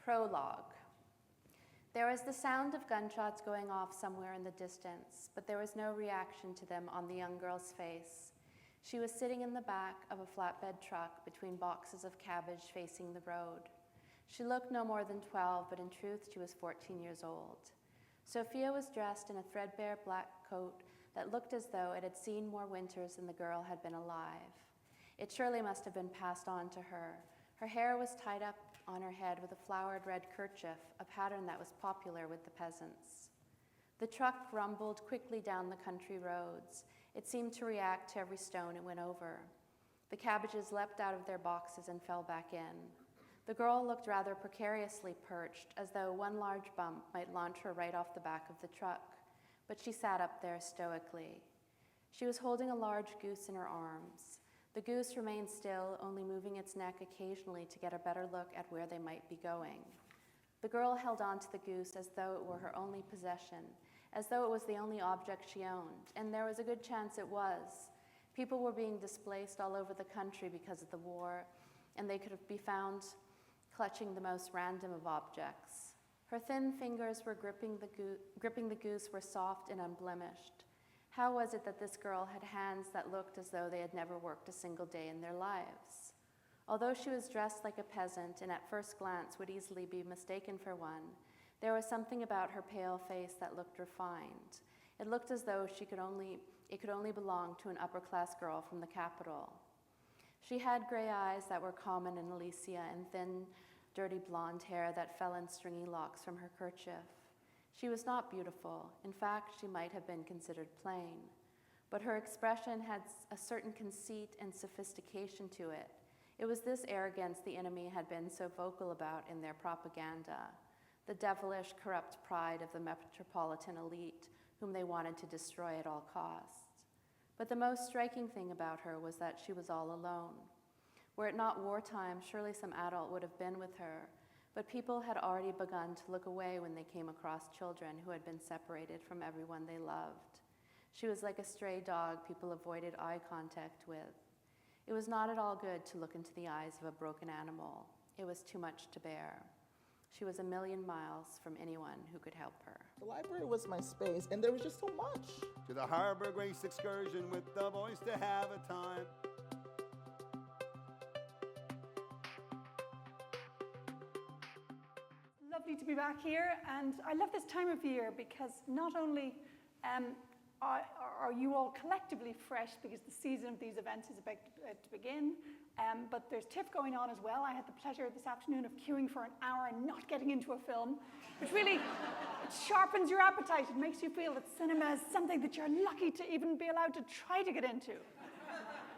Prologue. There was the sound of gunshots going off somewhere in the distance, but there was no reaction to them on the young girl's face. She was sitting in the back of a flatbed truck between boxes of cabbage facing the road. She looked no more than 12, but in truth she was 14 years old. Sophia was dressed in a threadbare black coat that looked as though it had seen more winters than the girl had been alive. It surely must have been passed on to her. Her hair was tied up on her head with a flowered red kerchief, a pattern that was popular with the peasants. The truck rumbled quickly down the country roads. It seemed to react to every stone it went over. The cabbages leapt out of their boxes and fell back in. The girl looked rather precariously perched, as though one large bump might launch her right off the back of the truck, but she sat up there stoically. She was holding a large goose in her arms. The goose remained still, only moving its neck occasionally to get a better look at where they might be going. The girl held on to the goose as though it were her only possession, as though it was the only object she owned, and there was a good chance it was. People were being displaced all over the country because of the war, and they could be found clutching the most random of objects. Her thin fingers were gripping the goose were soft and unblemished. How was it that this girl had hands that looked as though they had never worked a single day in their lives? Although she was dressed like a peasant and at first glance would easily be mistaken for one, there was something about her pale face that looked refined. It looked as though it could only belong to an upper-class girl from the capital. She had gray eyes that were common in Elisium and thin, dirty blonde hair that fell in stringy locks from her kerchief. She was not beautiful. In fact, she might have been considered plain. But her expression had a certain conceit and sophistication to it. It was this arrogance the enemy had been so vocal about in their propaganda, the devilish, corrupt pride of the metropolitan elite whom they wanted to destroy at all costs. But the most striking thing about her was that she was all alone. Were it not wartime, surely some adult would have been with her, but people had already begun to look away when they came across children who had been separated from everyone they loved. She was like a stray dog people avoided eye contact with. It was not at all good to look into the eyes of a broken animal. It was too much to bear. She was a million miles from anyone who could help her. The library was my space, and there was just so much. To the Harbor Grace excursion with the boys to have a time. Lovely to be back here, and I love this time of year because not only are you all collectively fresh because the season of these events is about to begin, but there's TIFF going on as well. I had the pleasure this afternoon of queuing for an hour and not getting into a film, which really it sharpens your appetite. It makes you feel that cinema is something that you're lucky to even be allowed to try to get into.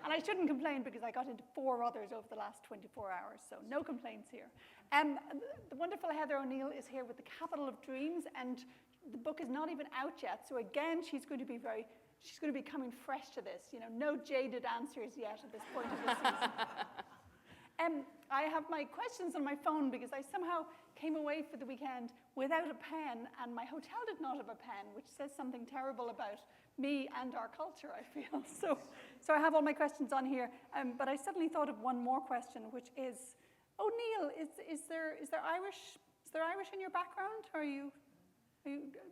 And I shouldn't complain because I got into 4 others over the last 24 hours, so no complaints here. The wonderful Heather O'Neill is here with The Capital of Dreams, and the book is not even out yet. So again, she's going to be coming fresh to this. You know, no jaded answers yet at this point of the season. I have my questions on my phone because I somehow came away for the weekend without a pen, and my hotel did not have a pen, which says something terrible about me and our culture, I feel. So I have all my questions on here, but I suddenly thought of one more question, which is, O'Neill, is there Irish in your background? Are you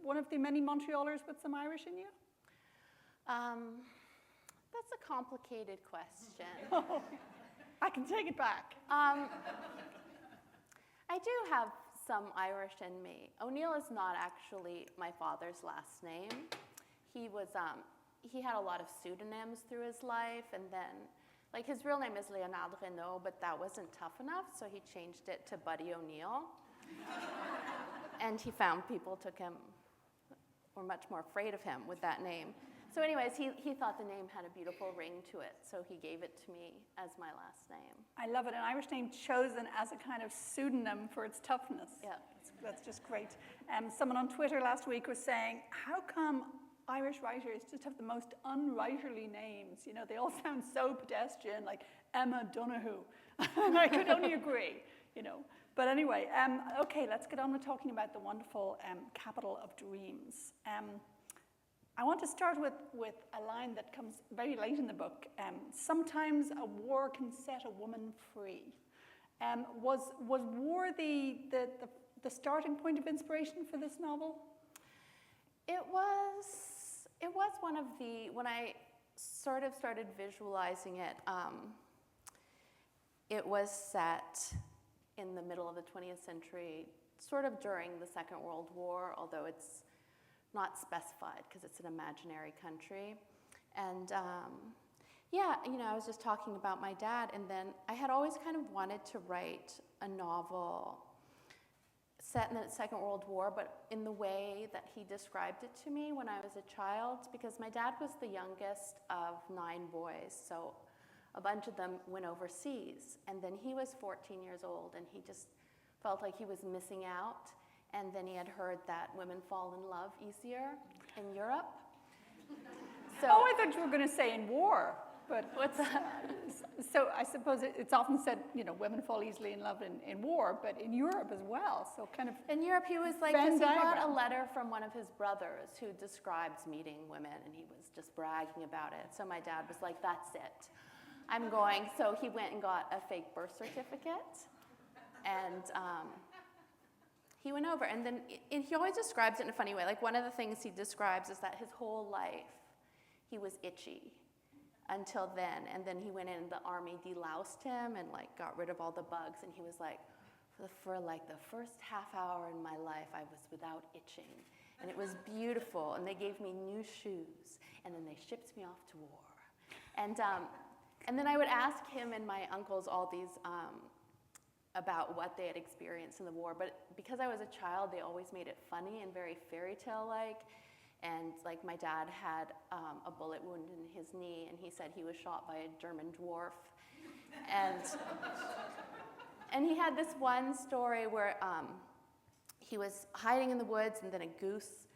one of the many Montrealers with some Irish in you? That's a complicated question. Oh, I can take it back. I do have some Irish in me. O'Neill is not actually my father's last name. He had a lot of pseudonyms through his life, and then, like, his real name is Leonard Renaud, but that wasn't tough enough, so he changed it to Buddy O'Neill. And he found people were much more afraid of him with that name. So anyways, he thought the name had a beautiful ring to it, so he gave it to me as my last name. I love it, an Irish name chosen as a kind of pseudonym for its toughness. Yeah. That's just great. Someone on Twitter last week was saying, how come Irish writers just have the most unwriterly names? You know, they all sound so pedestrian, like Emma Donoghue. And I could only agree, you know. But anyway, okay, let's get on with talking about the wonderful Capital of Dreams. I want to start with a line that comes very late in the book. Sometimes a war can set a woman free. Was war the starting point of inspiration for this novel? It was one of the, when I sort of started visualizing it, it was set in the middle of the 20th century, sort of during the Second World War, although it's not specified because it's an imaginary country. And yeah, I was just talking about my dad, and then I had always kind of wanted to write a novel set in the Second World War, but in the way that he described it to me when I was a child, because my dad was the youngest of 9 boys, so a bunch of them went overseas, and then he was 14 years old, and he just felt like he was missing out, and then he had heard that women fall in love easier in Europe. So, oh, I thought you were going to say in war. But what's that? So I suppose it's often said, women fall easily in love in war, but in Europe as well. So kind of in Europe, he was like, because he got a letter from one of his brothers who describes meeting women, and he was just bragging about it. So my dad was like, that's it. I'm going. So he went and got a fake birth certificate, and he went over. And then he always describes it in a funny way. Like one of the things he describes is that his whole life he was itchy until then, and then he went in, the army deloused him and like got rid of all the bugs, and he was like, for like the first half hour in my life I was without itching, and it was beautiful, and they gave me new shoes, and then they shipped me off to war. And then I would ask him and my uncles all these about what they had experienced in the war, but because I was a child, they always made it funny and very fairy tale like. And like my dad had a bullet wound in his knee, and he said he was shot by a German dwarf. And he had this one story where he was hiding in the woods, and then a goose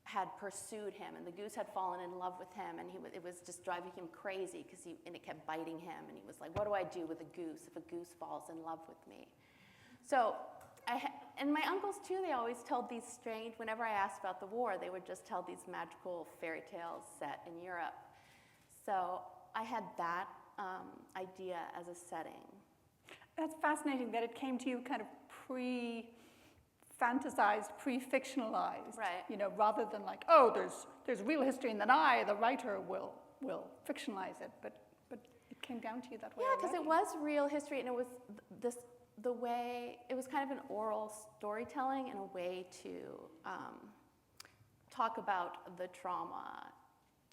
had pursued him, and the goose had fallen in love with him, and it was just driving him crazy and it kept biting him, and he was like, what do I do with a goose if a goose falls in love with me? So and my uncles too, they always told these strange, whenever I asked about the war, they would just tell these magical fairy tales set in Europe. So I had that idea as a setting. That's fascinating that it came to you kind of pre-fantasized, pre-fictionalized, right? Rather than like, oh, there's real history, and then I, the writer, will fictionalize it. But it came down to you that way. Yeah, because it was real history, and it was the way, it was kind of an oral storytelling and a way to talk about the trauma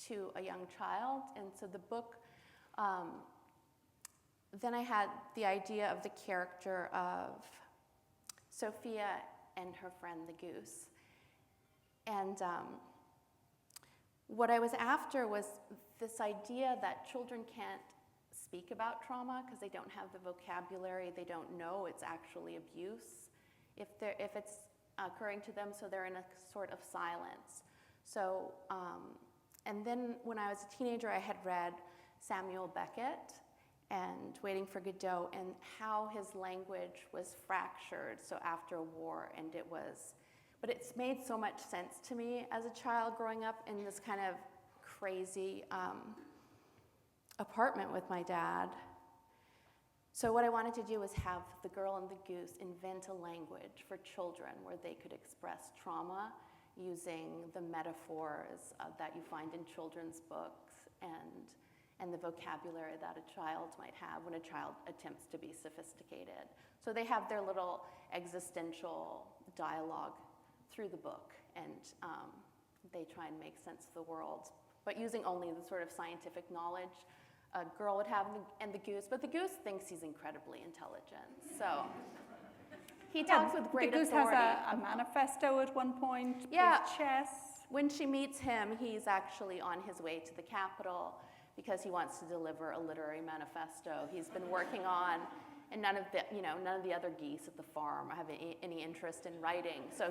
to a young child. And so the book, then I had the idea of the character of Sophia and her friend the goose. And what I was after was this idea that children can't speak about trauma because they don't have the vocabulary, they don't know it's actually abuse if it's occurring to them, so they're in a sort of silence. So, and then when I was a teenager, I had read Samuel Beckett and Waiting for Godot, and how his language was fractured, so after a war, and but it's made so much sense to me as a child growing up in this kind of crazy apartment with my dad. So what I wanted to do was have the girl and the goose invent a language for children where they could express trauma using the metaphors that you find in children's books and the vocabulary that a child might have when a child attempts to be sophisticated. So they have their little existential dialogue through the book, and they try and make sense of the world, but using only the sort of scientific knowledge a girl would have, and the goose, but the goose thinks he's incredibly intelligent, so he talks with great authority. The goose has a manifesto at one point, plays chess. When she meets him, he's actually on his way to the capital because he wants to deliver a literary manifesto he's been working on, and none of the other geese at the farm have any interest in writing, so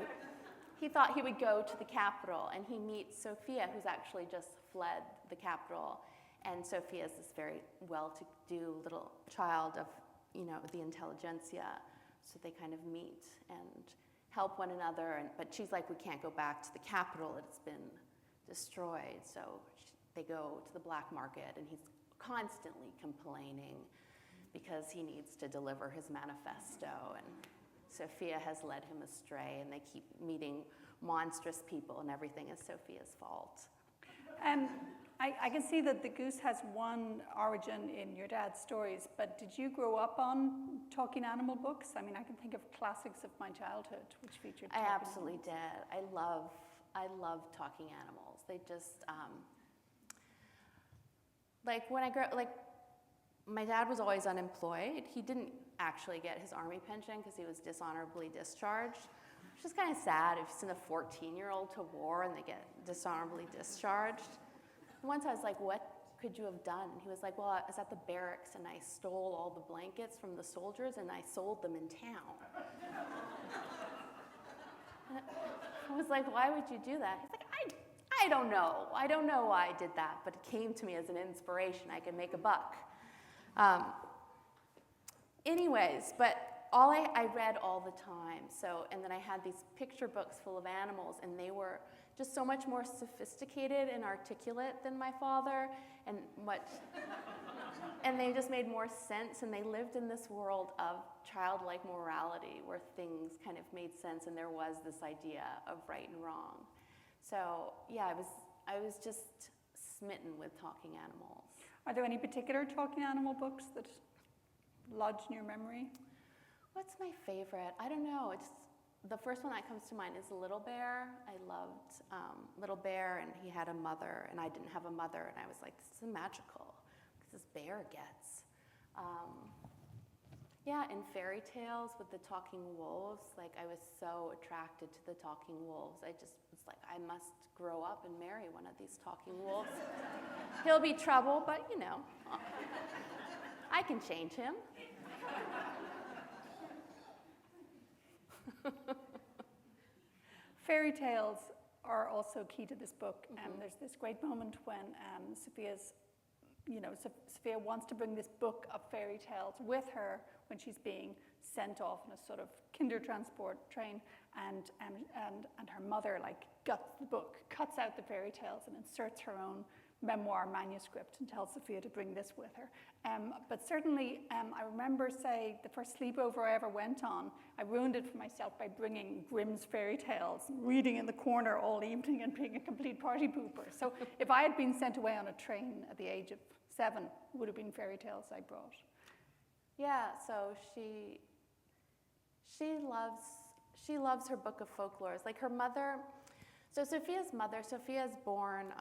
he thought he would go to the capital, and he meets Sophia, who's actually just fled the capital. And Sophia is this very well-to-do little child of, the intelligentsia. So they kind of meet and help one another. But she's like, we can't go back to the capital. It's been destroyed. So they go to the black market, and he's constantly complaining because he needs to deliver his manifesto, and Sophia has led him astray, and they keep meeting monstrous people, and everything is Sophia's fault. I can see that the goose has one origin in your dad's stories, but did you grow up on talking animal books? I mean, I can think of classics of my childhood which featured I talking absolutely animals. did. I love talking animals. They just, like when I grew up, like my dad was always unemployed. He didn't actually get his army pension because he was dishonorably discharged, which is kind of sad if you send a 14-year-old to war and they get dishonorably discharged. Once I was like, what could you have done? And he was like, well, I was at the barracks and I stole all the blankets from the soldiers and I sold them in town. I was like, why would you do that? He's like, I don't know. I don't know why I did that, but it came to me as an inspiration. I could make a buck. Anyways, but I read all the time. So, and then I had these picture books full of animals, and they were just so much more sophisticated and articulate than my father, and they just made more sense, and they lived in this world of childlike morality where things kind of made sense, and there was this idea of right and wrong. So yeah, I was just smitten with talking animals. Are there any particular talking animal books that lodge in your memory? What's my favorite? I don't know. The first one that comes to mind is Little Bear. I loved Little Bear, and he had a mother, and I didn't have a mother, and I was like, this is magical, because this bear gets. Yeah, and fairy tales with the talking wolves, like I was so attracted to the talking wolves. I just was like, I must grow up and marry one of these talking wolves. He'll be trouble, but you know, I can change him. Fairy tales are also key to this book. There's this great moment when Sophia wants to bring this book of fairy tales with her when she's being sent off in a sort of kinder transport train, and her mother guts the book, cuts out the fairy tales, and inserts her own memoir manuscript and tells Sophia to bring this with her. But certainly, I remember, say, the first sleepover I ever went on, I ruined it for myself by bringing Grimm's fairy tales, reading in the corner all evening and being a complete party pooper. So if I had been sent away on a train at the age of 7, it would have been fairy tales I brought. Yeah, so she loves her book of folklores. Like her mother, so Sophia's mother, Sophia's born,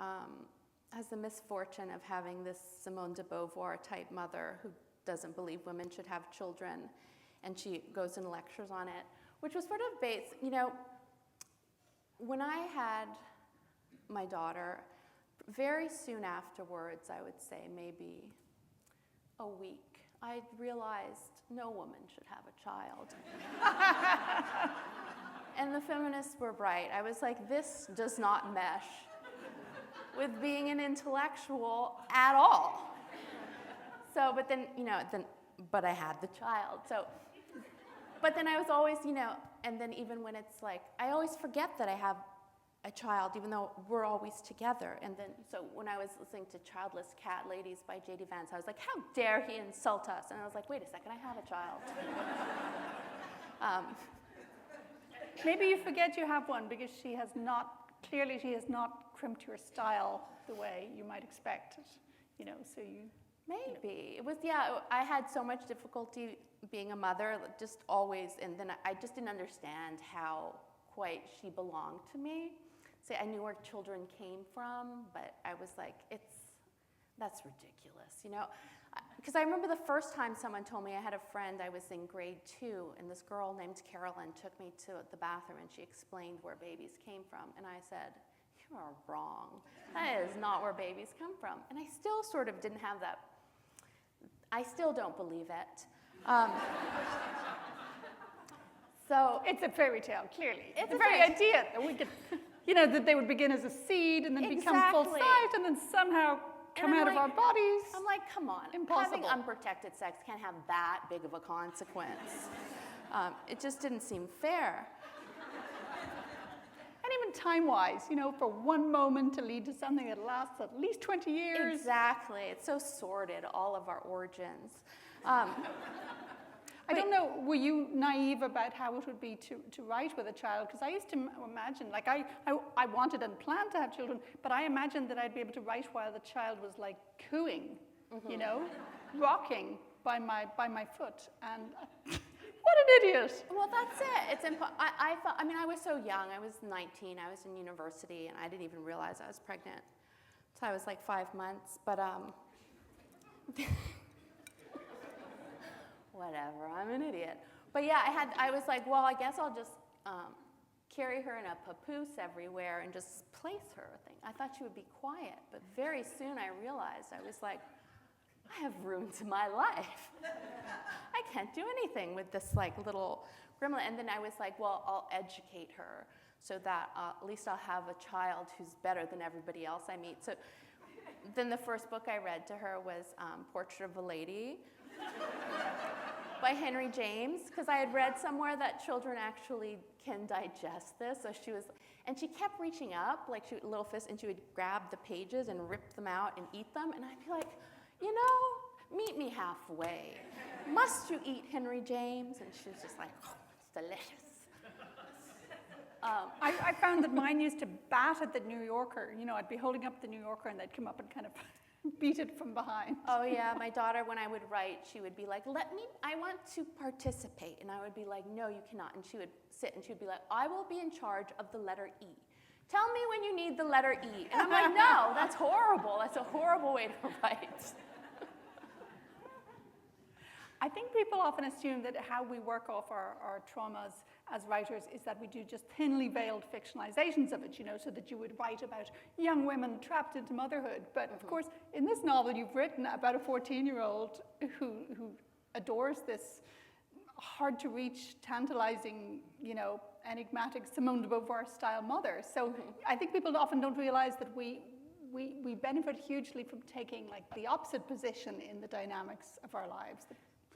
has the misfortune of having this Simone de Beauvoir type mother who doesn't believe women should have children, and she goes and lectures on it, which was sort of based, when I had my daughter, very soon afterwards, I would say maybe a week, I realized no woman should have a child. And the feminists were right. I was like, this does not mesh with being an intellectual at all. So, but then, but I had the child. So, but then I was always, and then even when it's like, I always forget that I have a child, even though we're always together. And then, so when I was listening to Childless Cat Ladies by J.D. Vance, I was like, how dare he insult us? And I was like, wait a second, I have a child. Maybe you forget you have one because she has not crimped your style the way you might expect it, so you... Maybe. It was, I had so much difficulty being a mother, just always, and then I just didn't understand how quite she belonged to me. So I knew where children came from, but I was like, that's ridiculous, Because I remember the first time someone told me, I had a friend, I was in grade 2, and this girl named Carolyn took me to the bathroom, and she explained where babies came from, and I said, you are wrong. That is not where babies come from. And I still sort of didn't have that. I still don't believe it. So it's a fairy tale, clearly. It's the very idea that we could, that they would begin as a seed and then become full-sized and then somehow come out of our bodies. I'm like, come on. Impossible. Having unprotected sex can't have that big of a consequence. It just didn't seem fair. And even time-wise, for one moment to lead to something that lasts at least 20 years. Exactly. It's so sordid, all of our origins. I don't know, were you naive about how it would be to write with a child? Because I used to imagine, like I wanted and planned to have children, but I imagined that I'd be able to write while the child was like cooing, you know, rocking by my foot. And what an idiot. Well, that's it. It's I thought, I mean, I was so young. I was 19. I was in university, and I didn't even realize I was pregnant. So I was like 5 months, but whatever, I'm an idiot. But yeah, I was like, well, I guess I'll just carry her in a papoose everywhere and just place her. I thought she would be quiet, but very soon I realized, I was like, I have ruined my life. I can't do anything with this like little gremlin. And then I was like, well, I'll educate her so that at least I'll have a child who's better than everybody else I meet. So then the first book I read to her was Portrait of a Lady by Henry James, because I had read somewhere that children actually can digest this. So she was, and she kept reaching up, like she would little fist, and she would grab the pages and rip them out and eat them. And I'd be like, you know, meet me halfway. Must you eat Henry James? And she was just like, oh, it's delicious. I found that mine used to bat at the New Yorker. You know, I'd be holding up the New Yorker and they'd come up and kind of beat it from behind. Oh yeah, my daughter, when I would write, she would be like, I want to participate. And I would be like, no, you cannot. And she would sit and she would be like, I will be in charge of the letter E. Tell me when you need the letter E. And I'm like, no, that's horrible. That's a horrible way to write. I think people often assume that how we work off our traumas as writers is that we do just thinly veiled fictionalizations of it, you know, so that you would write about young women trapped into motherhood. But of course, in this novel, you've written about a 14-year-old who adores this hard-to-reach, tantalizing, you know, enigmatic Simone de Beauvoir-style mother. So I think people often don't realize that we benefit hugely from taking like the opposite position in the dynamics of our lives.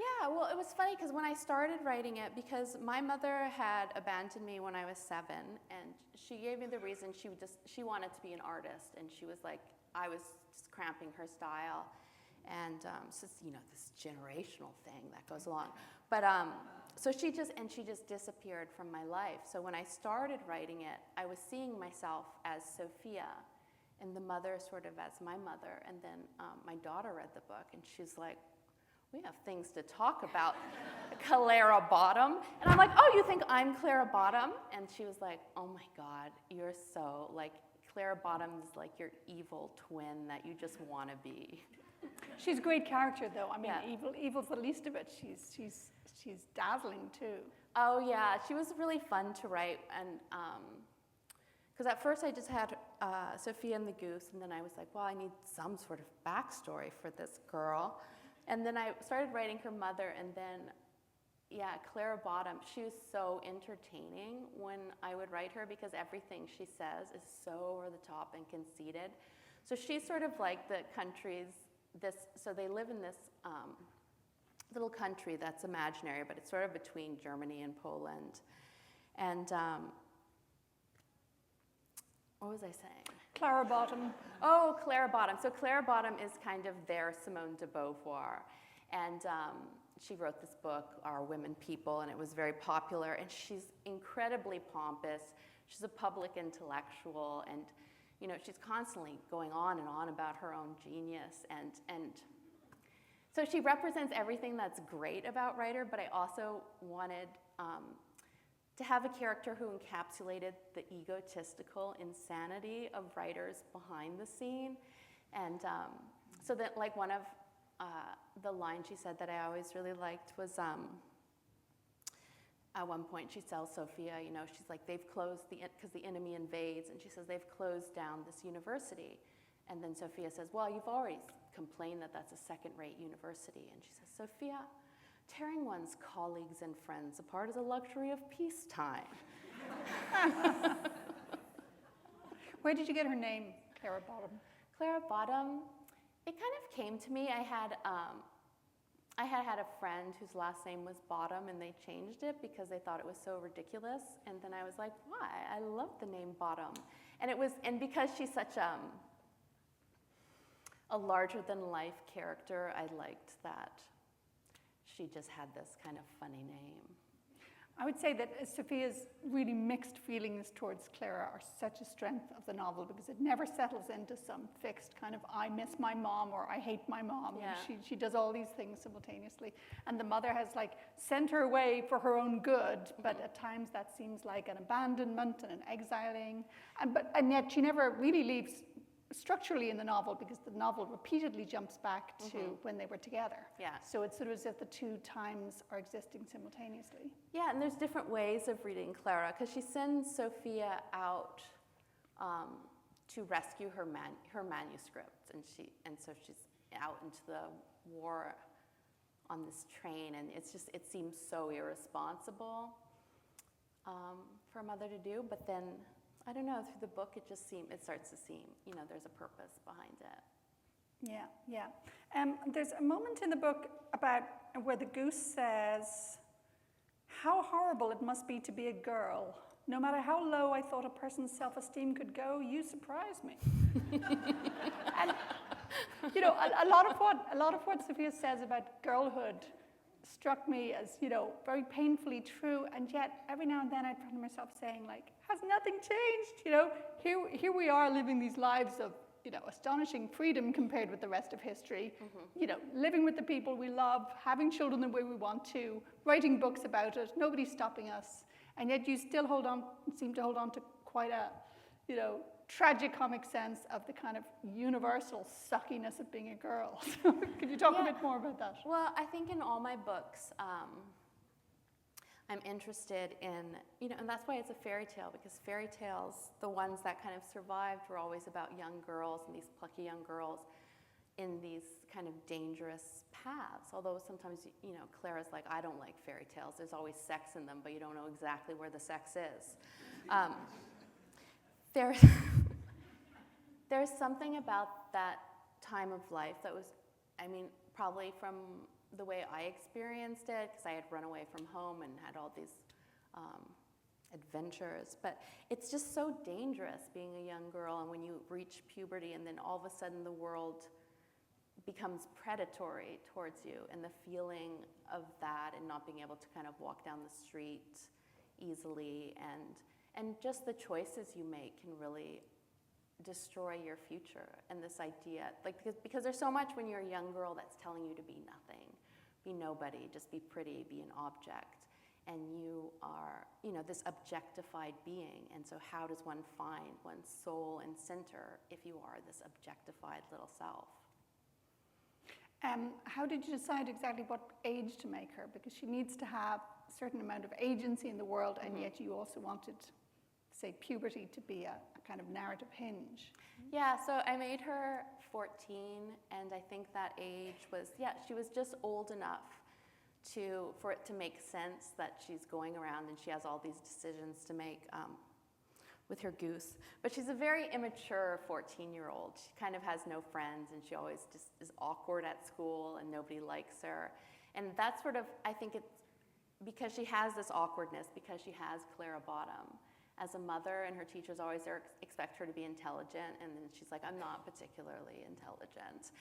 Yeah, well, it was funny because when I started writing it, because my mother had abandoned me when I was 7, and she gave me the reason she wanted to be an artist, and she was like, I was just cramping her style, and it's just, you know, this generational thing that goes along. But so she just disappeared from my life. So when I started writing it, I was seeing myself as Sophia, and the mother sort of as my mother, and then my daughter read the book, and she's like, we have things to talk about, Clara Bottom. And I'm like, oh, you think I'm Clara Bottom? And she was like, oh my God, you're so, like, Clara Bottom's like your evil twin that you just want to be. She's a great character, though. I mean, Yeah. Evil's the least of it. She's dazzling, too. Oh yeah, she was really fun to write. And because at first I just had Sophia and the goose, and then I was like, well, I need some sort of backstory for this girl. And then I started writing her mother, and then, yeah, Clara Bottom, she was so entertaining when I would write her because everything she says is so over the top and conceited. So she's sort of like the country's, so they live in this little country that's imaginary, but it's sort of between Germany and Poland. And what was I saying? Clara Bottom. Oh, Clara Bottom. So Clara Bottom is kind of their Simone de Beauvoir. And she wrote this book, Our Women People, and it was very popular. And she's incredibly pompous. She's a public intellectual. And, you know, she's constantly going on and on about her own genius. And so she represents everything that's great about writer, but I also wanted to have a character who encapsulated the egotistical insanity of writers behind the scene. And so that, like, one of the lines she said that I always really liked was, at one point she tells Sophia, you know, she's like, they've closed, because the enemy invades, and she says, they've closed down this university. And then Sophia says, well, you've already complained that that's a second-rate university. And she says, Sophia, tearing one's colleagues and friends apart is a luxury of peacetime. Where did you get her name, Clara Bottom? Clara Bottom, it kind of came to me. I had a friend whose last name was Bottom, and they changed it because they thought it was so ridiculous. And then I was like, why? I love the name Bottom. And because she's such a larger-than-life character, I liked that. she just had this kind of funny name. I would say that Sophia's really mixed feelings towards Clara are such a strength of the novel, because it never settles into some fixed kind of I miss my mom or I hate my mom. Yeah. She does all these things simultaneously. And the mother has like sent her away for her own good, but at times that seems like an abandonment and an exiling. And yet she never really leaves structurally in the novel, because the novel repeatedly jumps back to when they were together. Yeah. So it's sort of as if the two times are existing simultaneously. Yeah, and there's different ways of reading Clara, because she sends Sophia out to rescue her manuscript, and so she's out into the war on this train, and it seems so irresponsible for a mother to do, but then I don't know, through the book it starts to seem, there's a purpose behind it. Yeah. There's a moment in the book about where the goose says, "How horrible it must be to be a girl. No matter how low I thought a person's self-esteem could go, you surprise me." And a lot of what Sophia says about girlhood struck me as, very painfully true, and yet every now and then I find myself saying, like, has nothing changed? Here we are living these lives of, astonishing freedom compared with the rest of history, living with the people we love, having children the way we want to, writing books about it, nobody's stopping us, and yet you still seem to hold on to quite a, tragicomic sense of the kind of universal suckiness of being a girl. Could you talk a bit more about that? Well, I think in all my books, I'm interested in, and that's why it's a fairy tale, because fairy tales, the ones that kind of survived, were always about young girls and these plucky young girls in these kind of dangerous paths. Although sometimes, Clara's like, I don't like fairy tales. There's always sex in them, but you don't know exactly where the sex is. There's something about that time of life that was, probably from the way I experienced it, because I had run away from home and had all these adventures. But it's just so dangerous being a young girl, and when you reach puberty and then all of a sudden the world becomes predatory towards you, and the feeling of that and not being able to kind of walk down the street easily, and just the choices you make can really destroy your future. And this idea, because there's so much when you're a young girl that's telling you to be nothing, be nobody, just be pretty, be an object, and you are, this objectified being. And so how does one find one's soul and center if you are this objectified little self? How did you decide exactly what age to make her? Because she needs to have a certain amount of agency in the world, and yet you also wanted, say, puberty to be a kind of narrative hinge. Yeah, so I made her 14, and I think that age was, she was just old enough for it to make sense that she's going around and she has all these decisions to make with her goose. But she's a very immature 14-year-old. She kind of has no friends, and she always just is awkward at school, and nobody likes her. And that's sort of, I think it's because she has this awkwardness, because she has Clara Bottom as a mother, and her teachers always expect her to be intelligent, and then she's like, I'm not particularly intelligent.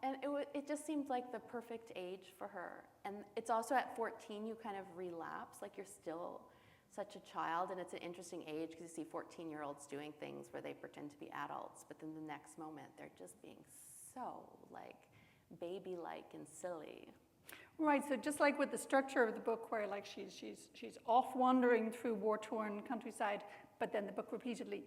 And it just seemed like the perfect age for her. And it's also at 14 you kind of relapse, like you're still such a child, and it's an interesting age because you see 14-year-olds doing things where they pretend to be adults, but then the next moment they're just being so like baby-like and silly. Right, so just like with the structure of the book, where like she's off wandering through war-torn countryside, but then the book repeatedly,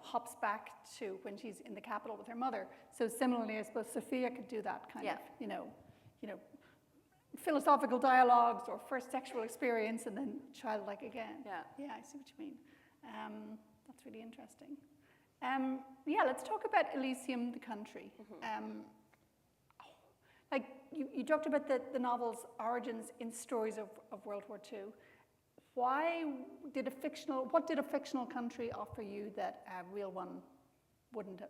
hops back to when she's in the capital with her mother. So similarly, I suppose Sophia could do that kind of, philosophical dialogues or first sexual experience, and then childlike again. Yeah, I see what you mean. That's really interesting. Let's talk about Elisium, the country. Like you talked about the novel's origins in stories of World War II. What did a fictional country offer you that a real one wouldn't have?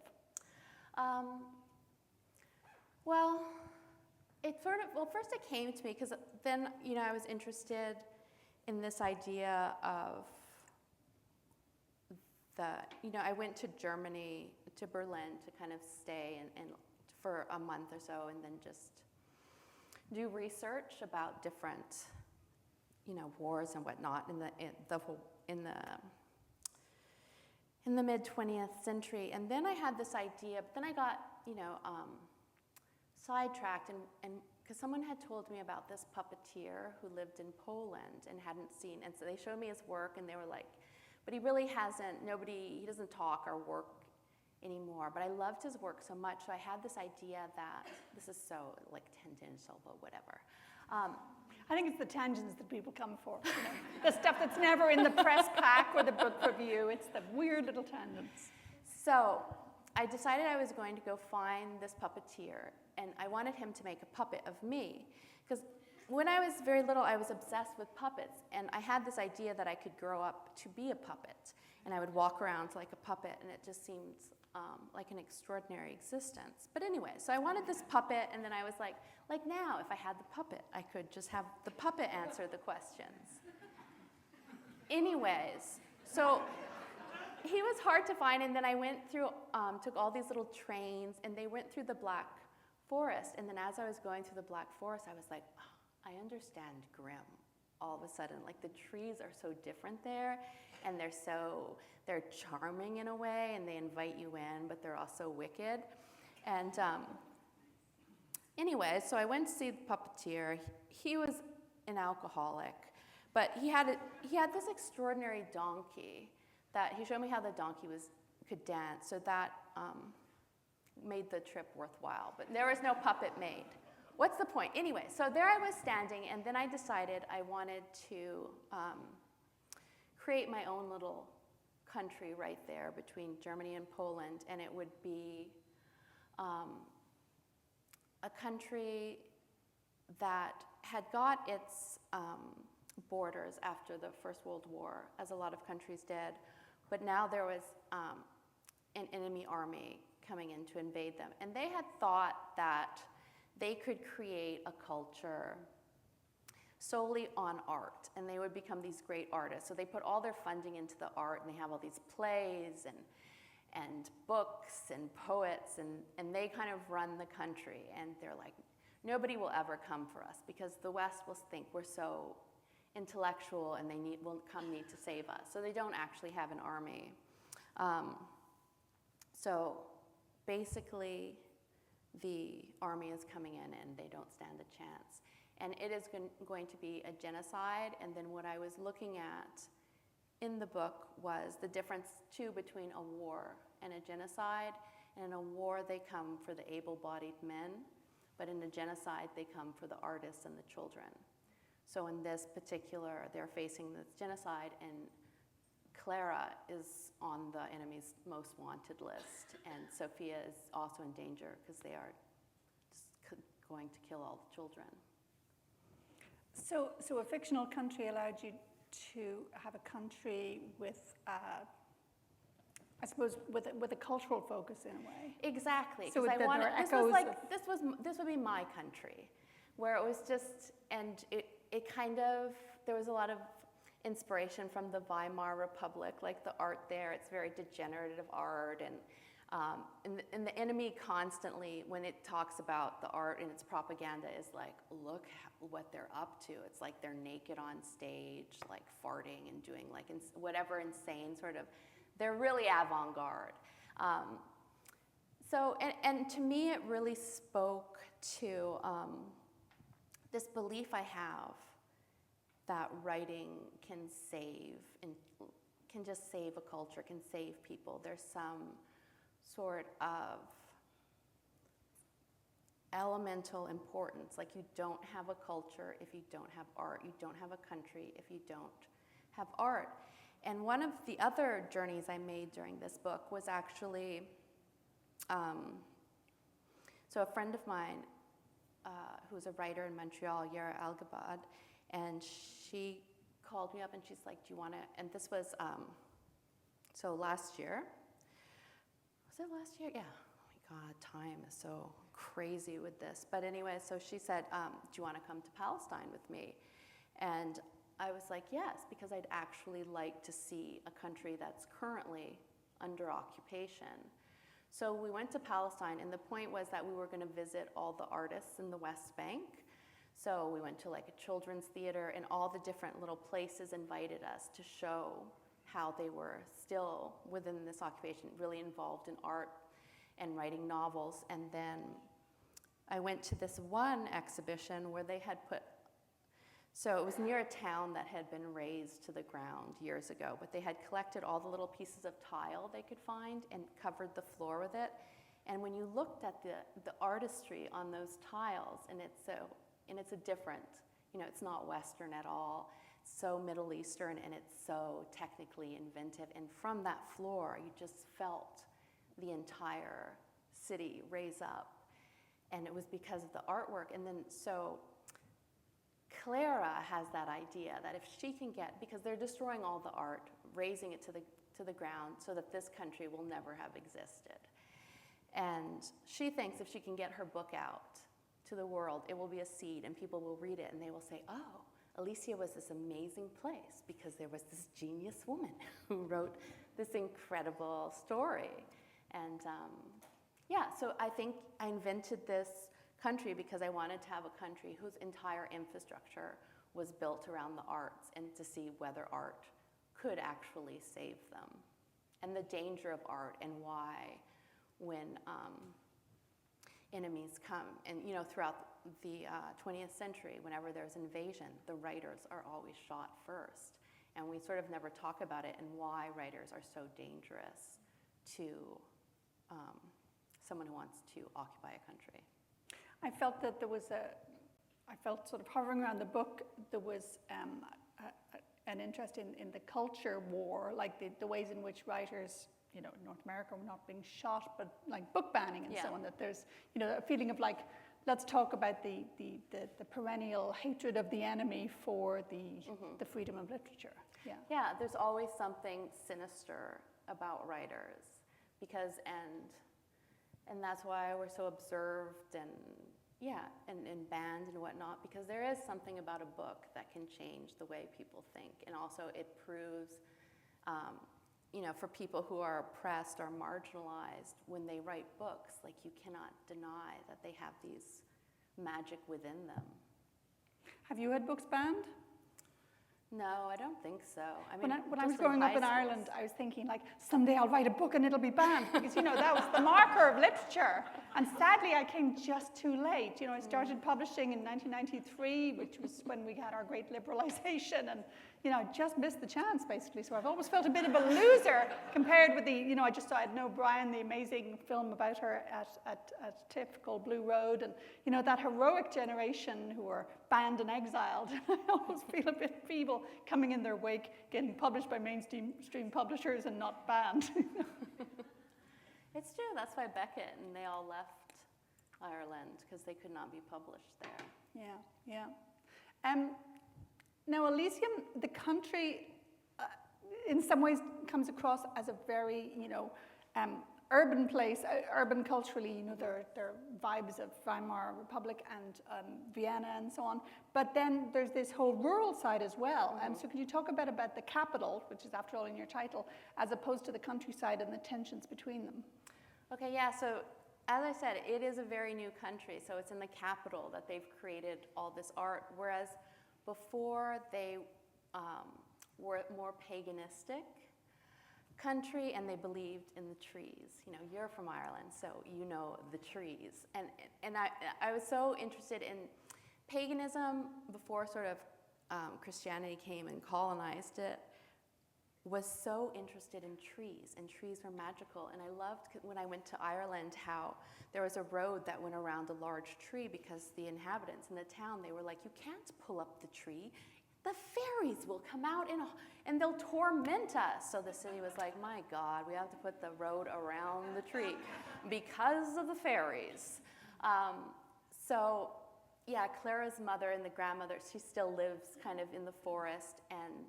First it came to me because then, I was interested in this idea of I went to Germany, to Berlin, to kind of stay and for a month or so, and then just do research about different, wars and whatnot in the mid 20th century. And then I had this idea, but then I got sidetracked, and because someone had told me about this puppeteer who lived in Poland and hadn't seen, and so they showed me his work, and they were like, but he really hasn't, he doesn't talk or work anymore, but I loved his work so much, so I had this idea that, this is so like tangential, but whatever. I think it's the tangents that people come for, the stuff that's never in the press pack or the book review. It's the weird little tangents. So I decided I was going to go find this puppeteer, and I wanted him to make a puppet of me, because when I was very little, I was obsessed with puppets, and I had this idea that I could grow up to be a puppet, and I would walk around like a puppet, and it just seemed like an extraordinary existence. But anyway, so I wanted this puppet, and then I was like now, if I had the puppet, I could just have the puppet answer the questions. Anyways, so he was hard to find, and then I went through, took all these little trains, and they went through the Black Forest, and then as I was going through the Black Forest, I was like, I understand Grimm all of a sudden. Like, the trees are so different there, and they're charming in a way, and they invite you in, but they're also wicked. And anyway, so I went to see the puppeteer. He was an alcoholic, but he had this extraordinary donkey that he showed me how the donkey could dance, so that made the trip worthwhile. But there was no puppet made. What's the point? Anyway, so there I was standing, and then I decided I wanted to create my own little country right there between Germany and Poland, and it would be a country that had got its borders after the First World War, as a lot of countries did, but now there was an enemy army coming in to invade them. And they had thought that they could create a culture solely on art, and they would become these great artists. So they put all their funding into the art, and they have all these plays and books and poets, and they kind of run the country. And they're like, nobody will ever come for us, because the West will think we're so intellectual, and will need to save us. So they don't actually have an army. So basically, the army is coming in, and they don't stand a chance. And it is going to be a genocide. And then what I was looking at in the book was the difference, too, between a war and a genocide. And in a war, they come for the able-bodied men, but in a genocide, they come for the artists and the children. So in this particular, they're facing this genocide, and Clara is on the enemy's most wanted list, and Sophia is also in danger because they are just going to kill all the children. So a fictional country allowed you to have a country with, I suppose, with a cultural focus in a way. Exactly. So I wanted, this would be my country, where it was just, and it kind of, there was a lot of inspiration from the Weimar Republic, like the art there. It's very degenerative art, and the enemy constantly, when it talks about the art and its propaganda, is like, look what they're up to. It's like they're naked on stage, like farting and doing like whatever insane sort of, they're really avant-garde. So, and to me, it really spoke to this belief I have that writing can save, and can just save a culture, can save people. There's some sort of elemental importance. Like, you don't have a culture if you don't have art. You don't have a country if you don't have art. And one of the other journeys I made during this book was actually, so a friend of mine who's a writer in Montreal, Yara Algabad, and she called me up and she's like, do you want to, and this was, so last year, was it last year? Yeah, oh my God, time is so crazy with this. But anyway, so she said, do you want to come to Palestine with me? And I was like, yes, because I'd actually like to see a country that's currently under occupation. So we went to Palestine, and the point was that we were going to visit all the artists in the West Bank. So we went to like a children's theater, and all the different little places invited us to show how they were still within this occupation, really involved in art and writing novels. And then I went to this one exhibition where they had put, so it was near a town that had been razed to the ground years ago, but they had collected all the little pieces of tile they could find and covered the floor with it. And when you looked at the artistry on those tiles, and it's a different, it's not Western at all, so Middle Eastern, and it's so technically inventive. And from that floor, you just felt the entire city raise up. And it was because of the artwork. And then, so Clara has that idea that if she can get, because they're destroying all the art, raising it to the ground so that this country will never have existed. And she thinks if she can get her book out to the world, it will be a seed and people will read it and they will say, oh, Elysia was this amazing place because there was this genius woman who wrote this incredible story. And so I think I invented this country because I wanted to have a country whose entire infrastructure was built around the arts, and to see whether art could actually save them. And the danger of art, and why when enemies come, and throughout the 20th century, whenever there's invasion, the writers are always shot first. And we sort of never talk about it, and why writers are so dangerous to someone who wants to occupy a country. I felt that I felt sort of hovering around the book, there was an interest in the culture war, like the ways in which writers, in North America were not being shot, but like book banning and so on, that there's, a feeling of like, let's talk about the perennial hatred of the enemy for the freedom of literature. Yeah. Yeah, there's always something sinister about writers, because, and that's why we're so observed and banned and whatnot, because there is something about a book that can change the way people think. And also it proves, for people who are oppressed or marginalized, when they write books, like, you cannot deny that they have these magic within them. Have you had books banned? No, I don't think so. I mean, when I was growing up in Ireland, I was thinking, like, someday I'll write a book and it'll be banned, because, that was the marker of literature. And sadly, I came just too late. I started publishing in 1993, which was when we had our great liberalization, and, I just missed the chance, basically. So I've always felt a bit of a loser compared with I just saw Ed O'Brien, the amazing film about her at TIFF called Blue Road, and, that heroic generation who were banned and exiled. I always feel a bit feeble coming in their wake, getting published by mainstream publishers and not banned. It's true. That's why Beckett and they all left Ireland, because they could not be published there. Yeah. Now, Elisium, the country, in some ways comes across as a very, urban place, urban culturally. There are vibes of Weimar Republic and Vienna and so on. But then there's this whole rural side as well. So could you talk a bit about the capital, which is after all in your title, as opposed to the countryside and the tensions between them? Okay, yeah, so as I said, it is a very new country. So it's in the capital that they've created all this art, whereas before they were more paganistic country, and they believed in the trees. You're from Ireland, so you know the trees. And I was so interested in paganism before sort of Christianity came and colonized it, was so interested in trees, and trees were magical. And I loved when I went to Ireland how there was a road that went around a large tree, because the inhabitants in the town, they were like, you can't pull up the tree. The fairies will come out and they'll torment us. So the city was like, my God, we have to put the road around the tree because of the fairies. Clara's mother and the grandmother, she still lives kind of in the forest. And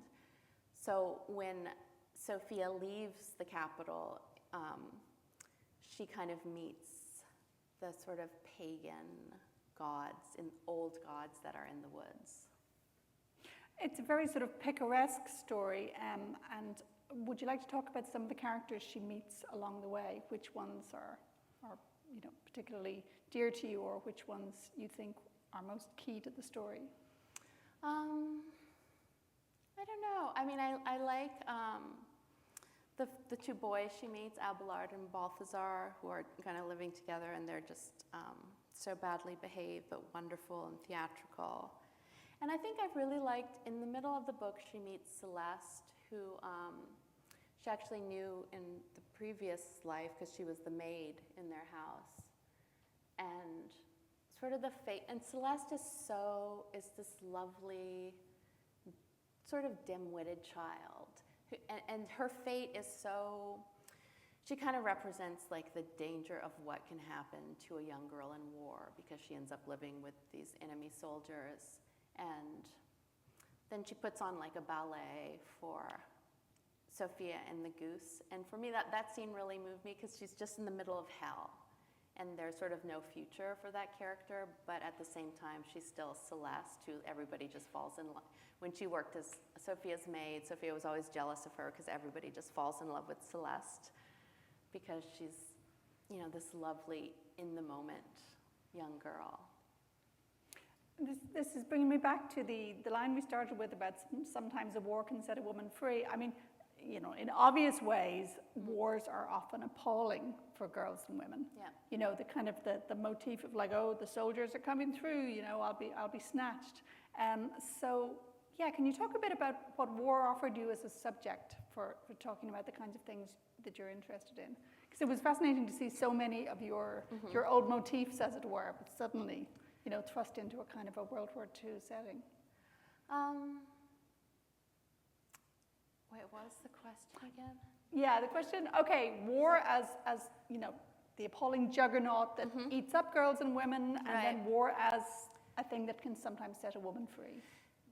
so when Sophia leaves the capital, she kind of meets the sort of pagan gods, and old gods that are in the woods. It's a very sort of picaresque story, and would you like to talk about some of the characters she meets along the way? Which ones are particularly dear to you, or which ones you think are most key to the story? I don't know. I mean, I like the two boys she meets, Abelard and Balthazar, who are kind of living together, and they're just so badly behaved, but wonderful and theatrical. And I think I've really liked, in the middle of the book, she meets Celeste, who she actually knew in the previous life because she was the maid in their house. And sort of the fate, and Celeste is this lovely, sort of dim-witted child. And her fate is so, she kind of represents like the danger of what can happen to a young girl in war, because she ends up living with these enemy soldiers. And then she puts on like a ballet for Sophia and the goose. And for me, that scene really moved me, because she's just in the middle of hell. And there's sort of no future for that character, but at the same time, she's still Celeste, who everybody just falls in love. When she worked as Sophia's maid, Sophia was always jealous of her, because everybody just falls in love with Celeste, because she's, this lovely, in-the-moment young girl. This is bringing me back to the line we started with about sometimes a war can set a woman free. I mean, in obvious ways, wars are often appalling for girls and women. Yeah. The kind of the motif of like, oh, the soldiers are coming through. I'll be snatched. So yeah, can you talk a bit about what war offered you as a subject for talking about the kinds of things that you're interested in? Because it was fascinating to see so many of your old motifs, as it were, but suddenly, thrust into a kind of a World War II setting. Wait, what was the question again? Yeah, the question, okay, war as the appalling juggernaut that eats up girls and women, and then war as a thing that can sometimes set a woman free.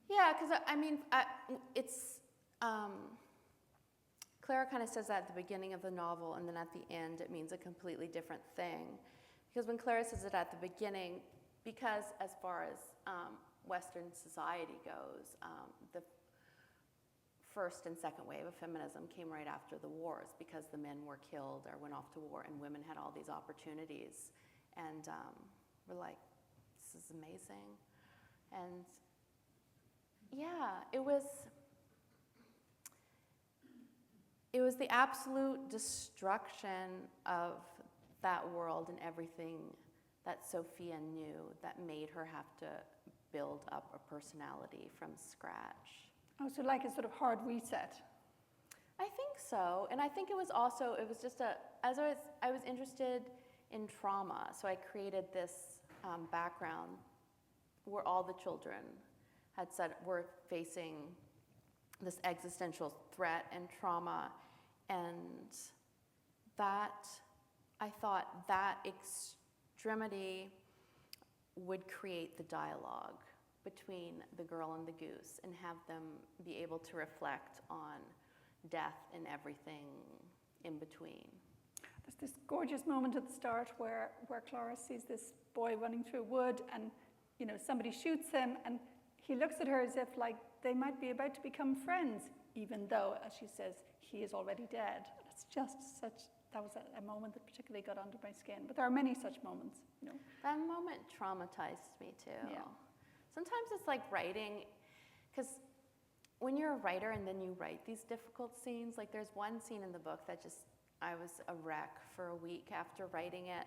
Yeah, because it's, Clara kind of says that at the beginning of the novel, and then at the end it means a completely different thing. Because when Clara says it at the beginning, because as far as Western society goes, the first and second wave of feminism came right after the wars, because the men were killed or went off to war, and women had all these opportunities. And we're like, this is amazing. And yeah, it was the absolute destruction of that world and everything that Sophia knew that made her have to build up a personality from scratch. Oh, so like a sort of hard reset. I think so. And I think it was just I was interested in trauma, so I created this background where all the children had said were facing this existential threat and trauma, and that, I thought that extremity would create the dialogue between the girl and the goose, and have them be able to reflect on death and everything in between. There's this gorgeous moment at the start where Clara sees this boy running through a wood, and somebody shoots him, and he looks at her as if like they might be about to become friends, even though, as she says, he is already dead. It's just that was a moment that particularly got under my skin. But there are many such moments, That moment traumatized me too. Yeah. Sometimes it's like writing, because when you're a writer and then you write these difficult scenes, like there's one scene in the book that I was a wreck for a week after writing it.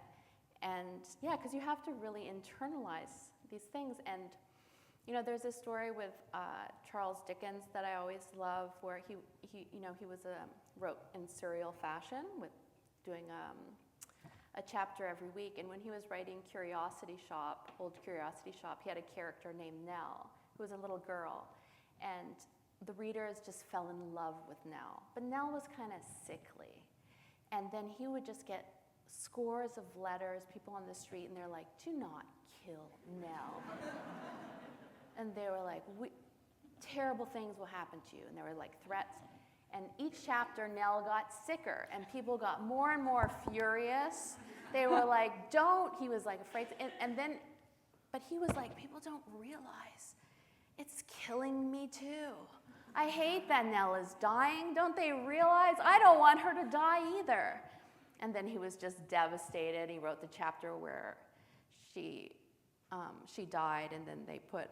And yeah, because you have to really internalize these things. And there's this story with Charles Dickens that I always love, where he wrote in serial fashion, with doing a chapter every week. And when he was writing Old Curiosity Shop, he had a character named Nell, who was a little girl. And the readers just fell in love with Nell. But Nell was kind of sickly. And then he would just get scores of letters, people on the street, and they're like, do not kill Nell. And they were like, terrible things will happen to you. And there were like threats. And each chapter, Nell got sicker, and people got more and more furious. They were like, don't. He was like afraid. But he was like, people don't realize it's killing me too. I hate that Nell is dying. Don't they realize? I don't want her to die either. And then he was just devastated. He wrote the chapter where she died, and then they put,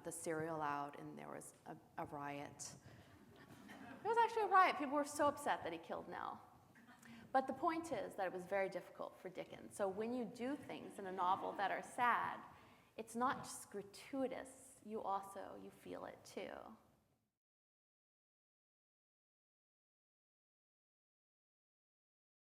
the cereal out, and there was a riot. It was actually a riot. People were so upset that he killed Nell. But the point is that it was very difficult for Dickens. So when you do things in a novel that are sad, it's not just gratuitous. You feel it too.